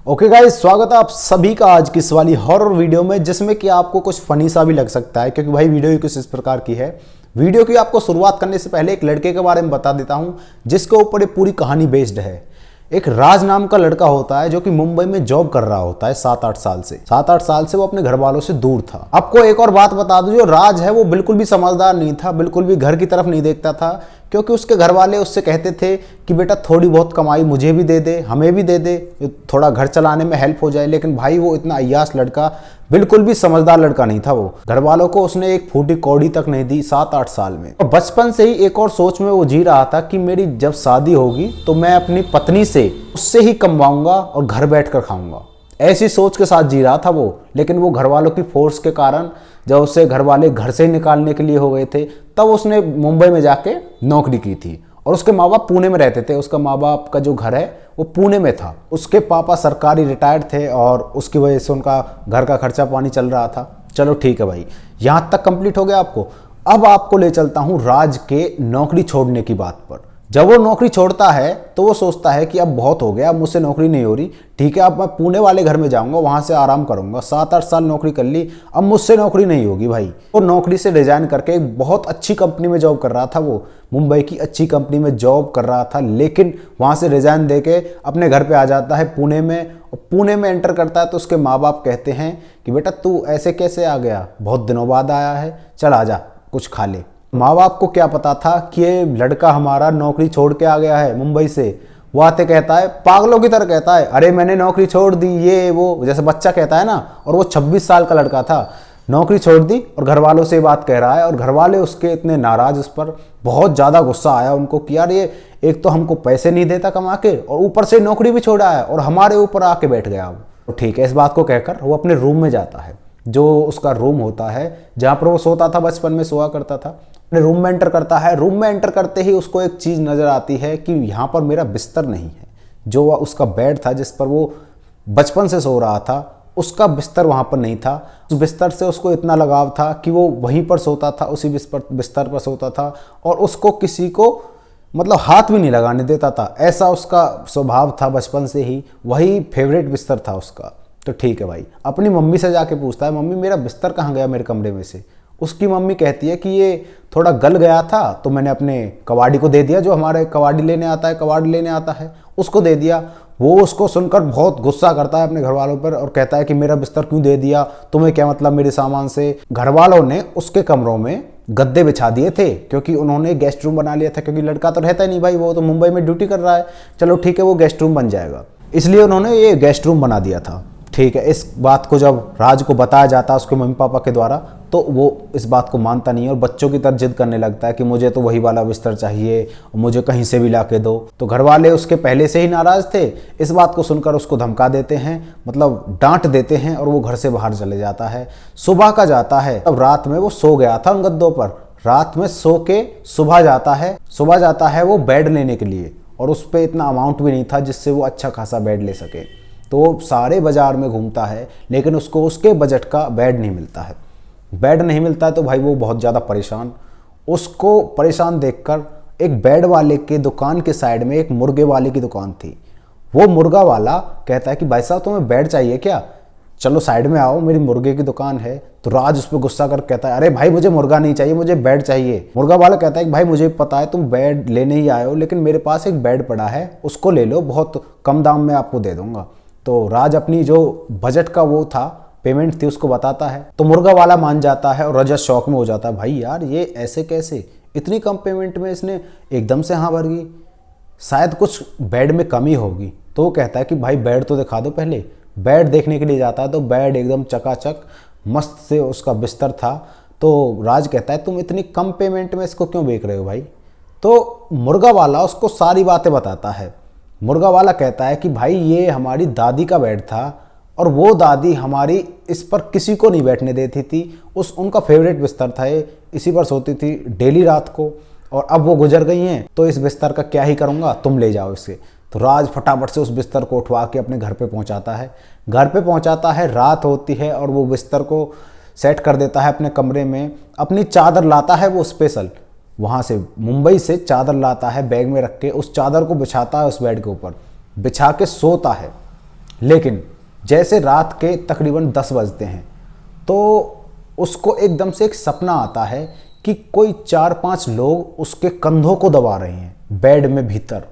Okay guys, स्वागत है आप सभी का आज की इस वाली हॉरर वीडियो में, जिसमें कि आपको कुछ फनी सा भी लग सकता है क्योंकि भाई वीडियो ही कुछ इस प्रकार की है। वीडियो की आपको शुरुआत करने से पहले एक लड़के के बारे में बता देता हूं जिसके ऊपर ये पूरी कहानी बेस्ड है। एक राज नाम का लड़का होता है जो कि मुंबई में जॉब कर रहा होता है 7-8 साल से। 7-8 साल से वो अपने घर वालों से दूर था। आपको एक और बात बता दूं, जो राज है वो बिल्कुल भी समझदार नहीं था, बिल्कुल भी घर की तरफ नहीं देखता था, क्योंकि उसके घर वाले उससे कहते थे कि बेटा थोड़ी बहुत कमाई मुझे भी दे दे, हमें भी दे दे, थोड़ा घर चलाने में हेल्प हो जाए। लेकिन भाई वो इतना अय्याश लड़का, बिल्कुल भी समझदार लड़का नहीं था वो। घर वालों को उसने एक फूटी कौड़ी तक नहीं दी 7-8 साल में। और बचपन से ही एक और सोच में वो जी रहा था कि मेरी जब शादी होगी तो मैं अपनी पत्नी से उससे ही कमवाऊंगा और घर बैठ कर खाऊंगा। ऐसी सोच के साथ जी रहा था वो। लेकिन वो घर वालों की फोर्स के कारण जब उससे घर वाले घर से निकालने के लिए हो गए थे, तब उसने मुंबई में जाके नौकरी की थी। और उसके माँ बाप पुणे में रहते थे। उसका माँ बाप का जो घर है वो पुणे में था। उसके पापा सरकारी रिटायर्ड थे और उसकी वजह से उनका घर का खर्चा पानी चल रहा था। चलो ठीक है भाई, यहाँ तक कंप्लीट हो गया आपको। अब आपको ले चलता हूँ राज के नौकरी छोड़ने की बात पर। जब वो नौकरी छोड़ता है तो वो सोचता है कि अब बहुत हो गया, अब मुझसे नौकरी नहीं हो रही, ठीक है अब मैं पुणे वाले घर में जाऊंगा, वहां से आराम करूंगा। 7-8 साल नौकरी कर ली, अब मुझसे नौकरी नहीं होगी भाई। वो नौकरी से रिजाइन करके एक बहुत अच्छी कंपनी में जॉब कर रहा था। वो मुंबई की अच्छी कंपनी में जॉब कर रहा था, लेकिन वहां से रिजाइन दे के अपने घर पे आ जाता है पुणे में। और पुणे में एंटर करता है तो उसके माँ बाप कहते हैं कि बेटा तू ऐसे कैसे आ गया, बहुत दिनों बाद आया है, चल आ जा कुछ खा ले। माँ बाप को क्या पता था कि ये लड़का हमारा नौकरी छोड़ के आ गया है मुंबई से। वो आते कहता है, पागलों की तरह कहता है, अरे मैंने नौकरी छोड़ दी, ये वो, जैसे बच्चा कहता है ना। और वो 26 साल का लड़का था, नौकरी छोड़ दी और घर वालों से बात कह रहा है। और घर वाले उसके इतने नाराज, उस पर बहुत ज़्यादा गुस्सा आया उनको कि यार ये एक तो हमको पैसे नहीं देता कमा के, और ऊपर से नौकरी भी छोड़ा है और हमारे ऊपर आके बैठ गया। तो ठीक है, इस बात को कहकर वो अपने रूम में जाता है, जो उसका रूम होता है जहाँ पर वो सोता था, बचपन में सोया करता था। अपने रूम में एंटर करता है। रूम में एंटर करते ही उसको एक चीज़ नज़र आती है कि यहाँ पर मेरा बिस्तर नहीं है। जो उसका बेड था जिस पर वो बचपन से सो रहा था, उसका बिस्तर वहाँ पर नहीं था। उस बिस्तर से उसको इतना लगाव था कि वो वहीं पर सोता था, उसी बिस्तर पर सोता था, और उसको किसी को मतलब हाथ भी नहीं लगाने देता था। ऐसा उसका स्वभाव था बचपन से ही, वही फेवरेट बिस्तर था उसका। तो ठीक है भाई, अपनी मम्मी से जाके पूछता है, मम्मी मेरा बिस्तर कहाँ गया मेरे कमरे में से। उसकी मम्मी कहती है कि ये थोड़ा गल गया था तो मैंने अपने कबाड़ी को दे दिया, जो हमारे कबाड़ी लेने आता है, उसको दे दिया। वो उसको सुनकर बहुत गुस्सा करता है अपने घर वालों पर और कहता है कि मेरा बिस्तर क्यों दे दिया, तुम्हें क्या मतलब मेरे सामान से। घर वालों ने उसके कमरों में गद्दे बिछा दिए थे क्योंकि उन्होंने गेस्ट रूम बना लिया था, क्योंकि लड़का तो रहता ही नहीं भाई, वो तो मुंबई में ड्यूटी कर रहा है। चलो ठीक है, वो गेस्ट रूम बन जाएगा, इसलिए उन्होंने ये गेस्ट रूम बना दिया था। ठीक है, इस बात को जब राज को बताया जाता है उसके मम्मी पापा के द्वारा, तो वो इस बात को मानता नहीं है और बच्चों की तरह जिद करने लगता है कि मुझे तो वही वाला बिस्तर चाहिए और मुझे कहीं से भी ला के दो। तो घर वाले उसके पहले से ही नाराज थे। इस बात को सुनकर उसको धमका देते हैं, मतलब डांट देते हैं, और वो घर से बाहर चले जाता है। सुबह का जाता है। अब रात में वो सो गया था उन गद्दों पर, रात में सो के सुबह जाता है वो बेड लेने के लिए, और उस पर इतना अमाउंट भी नहीं था जिससे वो अच्छा खासा बेड ले सके। तो वो सारे बाजार में घूमता है, लेकिन उसको उसके बजट का बेड नहीं मिलता है। बेड नहीं मिलता है तो भाई वो बहुत ज़्यादा परेशान। उसको परेशान देखकर एक बेड वाले के दुकान के साइड में एक मुर्गे वाले की दुकान थी। वो मुर्गा वाला कहता है कि भाई साहब तुम्हें बेड चाहिए क्या, चलो साइड में आओ, मेरी मुर्गे की दुकान है। तो राज उस पर गुस्सा कर कहता है, अरे भाई मुझे मुर्गा नहीं चाहिए, मुझे बेड चाहिए। मुर्गा वाला कहता है कि भाई मुझे पता है तुम बेड लेने ही आए हो, लेकिन मेरे पास एक बेड पड़ा है, उसको ले लो, बहुत कम दाम में आपको दे दूंगा। तो राज अपनी जो बजट का वो था, पेमेंट थी, उसको बताता है। तो मुर्गा वाला मान जाता है और रजत शौक में हो जाता है, भाई यार ये ऐसे कैसे, इतनी कम पेमेंट में इसने एकदम से हाँ भर गई, शायद कुछ बेड में कमी होगी। तो वो कहता है कि भाई बेड तो दिखा दो पहले। बेड देखने के लिए जाता है तो बेड एकदम चकाचक मस्त से उसका बिस्तर था। तो राज कहता है तुम इतनी कम पेमेंट में इसको क्यों बेच रहे हो भाई। तो मुर्गा वाला उसको सारी बातें बताता है। मुर्गा वाला कहता है कि भाई ये हमारी दादी का बेड था और वो दादी हमारी इस पर किसी को नहीं बैठने देती थी, उनका फेवरेट बिस्तर था ये, इसी पर सोती थी डेली रात को, और अब वो गुजर गई हैं तो इस बिस्तर का क्या ही करूँगा, तुम ले जाओ इसे। तो राज फटाफट से उस बिस्तर को उठवा के अपने घर पे पहुंचाता है। घर पे पहुंचाता है, रात होती है और वो बिस्तर को सेट कर देता है अपने कमरे में। अपनी चादर लाता है वो स्पेशल, वहाँ से मुंबई से चादर लाता है बैग में रख के, उस चादर को बिछाता है उस बेड के ऊपर, बिछा के सोता है। लेकिन जैसे रात के तकरीबन 10 बजते हैं तो उसको एकदम से एक सपना आता है कि कोई 4-5 लोग उसके कंधों को दबा रहे हैं बेड में भीतर।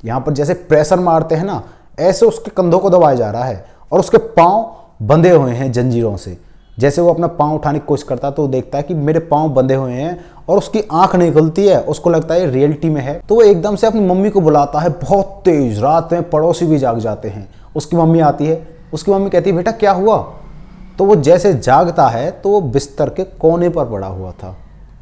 यहाँ पर जैसे प्रेशर मारते हैं ना, ऐसे उसके कंधों को दबाया जा रहा है और उसके पाँव बंधे हुए हैं जंजीरों से। जैसे वो अपना पाँव उठाने की कोशिश करता है तो वो देखता है कि मेरे पाँव बंधे हुए हैं और उसकी आंख नहीं खुलती है। उसको लगता है रियलिटी में है, तो वो एकदम से अपनी मम्मी को बुलाता है बहुत तेज। रात में पड़ोसी भी जाग जाते हैं। उसकी मम्मी आती है, उसकी मम्मी कहती है बेटा क्या हुआ? तो वो जैसे जागता है तो वो बिस्तर के कोने पर पड़ा हुआ था।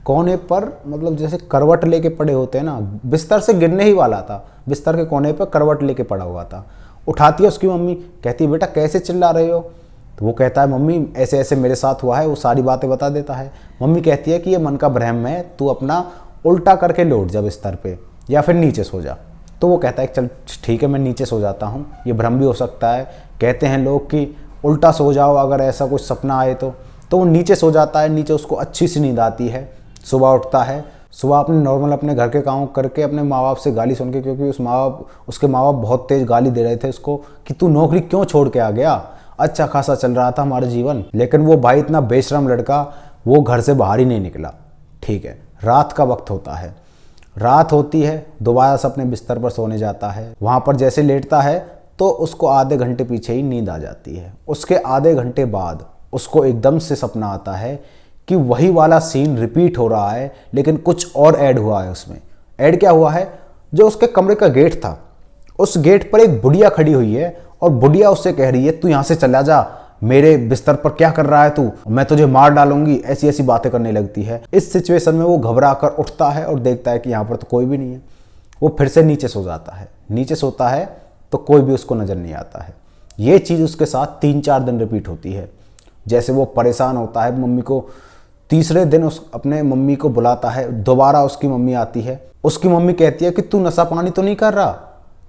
कोने पर मतलब जैसे करवट लेके पड़े होते हैं ना, बिस्तर से गिरने ही वाला था, बिस्तर के कोने पर करवट लेके पड़ा हुआ था। उठाती है उसकी मम्मी, कहती है बेटा कैसे चिल्ला रहे हो? तो वो कहता है मम्मी ऐसे ऐसे मेरे साथ हुआ है। वो सारी बातें बता देता है। मम्मी कहती है कि ये मन का भ्रम है, तू अपना उल्टा करके लौट जा बिस्तर पे या फिर नीचे सो जा। तो वो कहता है चल ठीक है मैं नीचे सो जाता हूँ, ये भ्रम भी हो सकता है। कहते हैं लोग कि उल्टा सो जाओ अगर ऐसा कुछ सपना आए तो वो नीचे सो जाता है। नीचे उसको अच्छी सी नींद आती है। सुबह उठता है, सुबह अपने नॉर्मल अपने घर के काम करके अपने माँ बाप से गाली सुन के, क्योंकि उसके माँ बाप बहुत तेज गाली दे रहे थे उसको कि तू नौकरी क्यों छोड़ के आ गया, अच्छा खासा चल रहा था हमारा जीवन। लेकिन वो भाई इतना बेशरम लड़का, वो घर से बाहर ही नहीं निकला। ठीक है, रात का वक्त होता है, रात होती है, दोबारा से अपने बिस्तर पर सोने जाता है। वहाँ पर जैसे लेटता है तो उसको आधे घंटे पीछे ही नींद आ जाती है। उसके आधे घंटे बाद उसको एकदम से सपना आता है कि वही वाला सीन रिपीट हो रहा है, लेकिन कुछ और ऐड हुआ है उसमें। ऐड क्या हुआ है? जो उसके कमरे का गेट था, उस गेट पर एक बुढ़िया खड़ी हुई है और बुढ़िया उससे कह रही है तू यहाँ से चला जा, मेरे बिस्तर पर क्या कर रहा है तू, मैं तुझे मार डालूंगी, ऐसी ऐसी बातें करने लगती है। इस सिचुएशन में वो घबरा कर उठता है और देखता है कि यहाँ पर तो कोई भी नहीं है। वो फिर से नीचे सो जाता है। नीचे सोता है तो कोई भी उसको नज़र नहीं आता है। ये चीज़ उसके साथ 3-4 दिन रिपीट होती है। जैसे वो परेशान होता है, मम्मी को तीसरे दिन अपने मम्मी को बुलाता है। दोबारा उसकी मम्मी आती है। उसकी मम्मी कहती है कि तू नशा पानी तो नहीं कर रहा,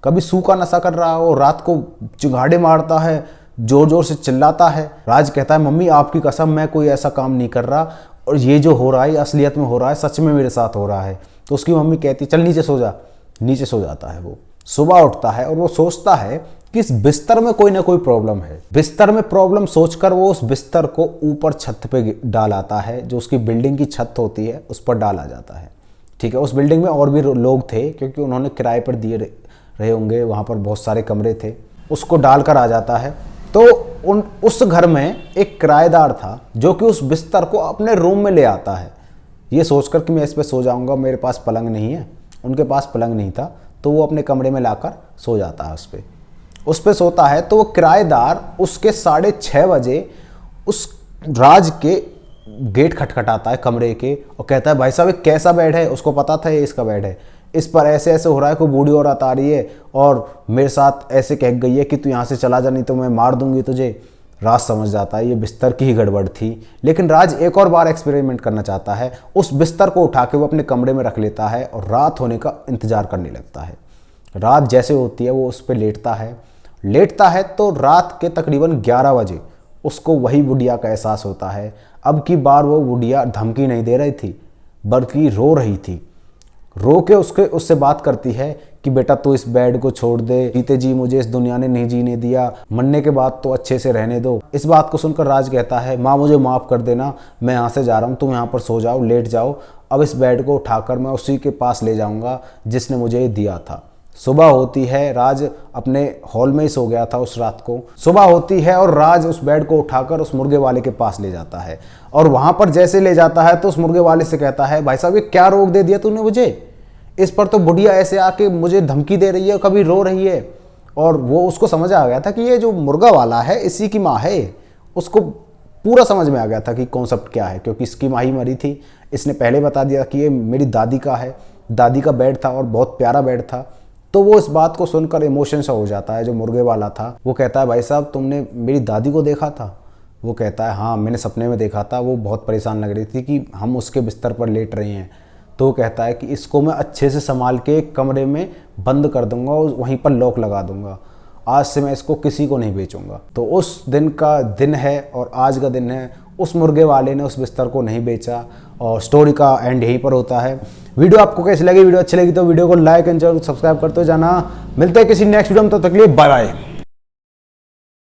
कभी सूखा नशा कर रहा हो, रात को चिंगाड़े मारता है, जोर जोर से चिल्लाता है। राज कहता है मम्मी आपकी कसम मैं कोई ऐसा काम नहीं कर रहा और ये जो हो रहा है असलियत में हो रहा है, सच में मेरे साथ हो रहा है। तो उसकी मम्मी कहती है चल नीचे सो जा। नीचे सो जाता है। वो सुबह उठता है और वो सोचता है कि इस बिस्तर में कोई ना कोई प्रॉब्लम है। बिस्तर में प्रॉब्लम सोचकर वो उस बिस्तर को ऊपर छत पे डाल आता है। जो उसकी बिल्डिंग की छत होती है उस पर डाला जाता है। ठीक है, उस बिल्डिंग में और भी लोग थे क्योंकि उन्होंने किराए पर दिए रहे होंगे, वहाँ पर बहुत सारे कमरे थे। उसको डालकर आ जाता है तो उस घर में एक किराएदार था जो कि उस बिस्तर को अपने रूम में ले आता है, ये सोचकर कि मैं इस पर सो जाऊँगा, मेरे पास पलंग नहीं है। उनके पास पलंग नहीं था तो वो अपने कमरे में लाकर सो जाता है उस पे सोता है। तो वो किराएदार उसके 6:30 बजे उस राज के गेट खटखटाता है कमरे के और कहता है भाई साहब ये कैसा बेड है? उसको पता था ये इसका बेड है, इस पर ऐसे ऐसे हो रहा है, कोई बूढ़ी औरत आ रही है और मेरे साथ ऐसे कह गई है कि तू यहाँ से चला जा नहीं तो मैं मार दूंगी तुझे। राज समझ जाता है ये बिस्तर की ही गड़बड़ थी, लेकिन राज एक और बार एक्सपेरिमेंट करना चाहता है। उस बिस्तर को उठा के वो अपने कमरे में रख लेता है और रात होने का इंतजार करने लगता है। रात जैसे होती है वो उस पर लेटता है तो रात के तकरीबन 11 बजे उसको वही बुढ़िया का एहसास होता है। अब की बार वो बुढ़िया धमकी नहीं दे रही थी बल्कि रो रही थी। रो के उससे बात करती है कि बेटा तू इस बेड को छोड़ दे, जीते जी मुझे इस दुनिया ने नहीं जीने दिया, मरने के बाद तो अच्छे से रहने दो। इस बात को सुनकर राज कहता है माँ मुझे माफ़ कर देना, मैं यहाँ से जा रहा हूँ, तुम यहाँ पर सो जाओ, लेट जाओ। अब इस बेड को उठाकर मैं उसी के पास ले जाऊँगा जिसने मुझे ये दिया था। सुबह होती है, राज अपने हॉल में ही सो गया था उस रात को। सुबह होती है और राज उस बेड को उठाकर उस मुर्गे वाले के पास ले जाता है और वहाँ पर जैसे ले जाता है तो उस मुर्गे वाले से कहता है भाई साहब ये क्या रोग दे दिया तूने मुझे, इस पर तो बुढ़िया ऐसे आके मुझे धमकी दे रही है, कभी रो रही है। और वो उसको समझ आ गया था कि ये जो मुर्गा वाला है इसी की माँ है। उसको पूरा समझ में आ गया था कि कॉन्सेप्ट क्या है, क्योंकि इसकी माँ ही मरी थी। इसने पहले बता दिया कि ये मेरी दादी का है, दादी का बेड था और बहुत प्यारा बेड था। तो वो इस बात को सुनकर इमोशन सा हो जाता है। जो मुर्गे वाला था वो कहता है भाई साहब तुमने मेरी दादी को देखा था? वो कहता है हाँ मैंने सपने में देखा था, वो बहुत परेशान लग रही थी कि हम उसके बिस्तर पर लेट रहे हैं। तो वो कहता है कि इसको मैं अच्छे से संभाल के एक कमरे में बंद कर दूंगा और वहीं पर लॉक लगा दूंगा, आज से मैं इसको किसी को नहीं बेचूंगा। तो उस दिन का दिन है और आज का दिन है। उस मुर्गे वाले ने उस बिस्तर को नहीं बेचा और स्टोरी का एंड यहीं पर होता है। वीडियो आपको कैसी लगी? वीडियो अच्छी लगी तो वीडियो को लाइक एंड जरूर सब्सक्राइब करते जाना। मिलते हैं किसी नेक्स्ट वीडियो में, तब तक के लिए बाय बाय।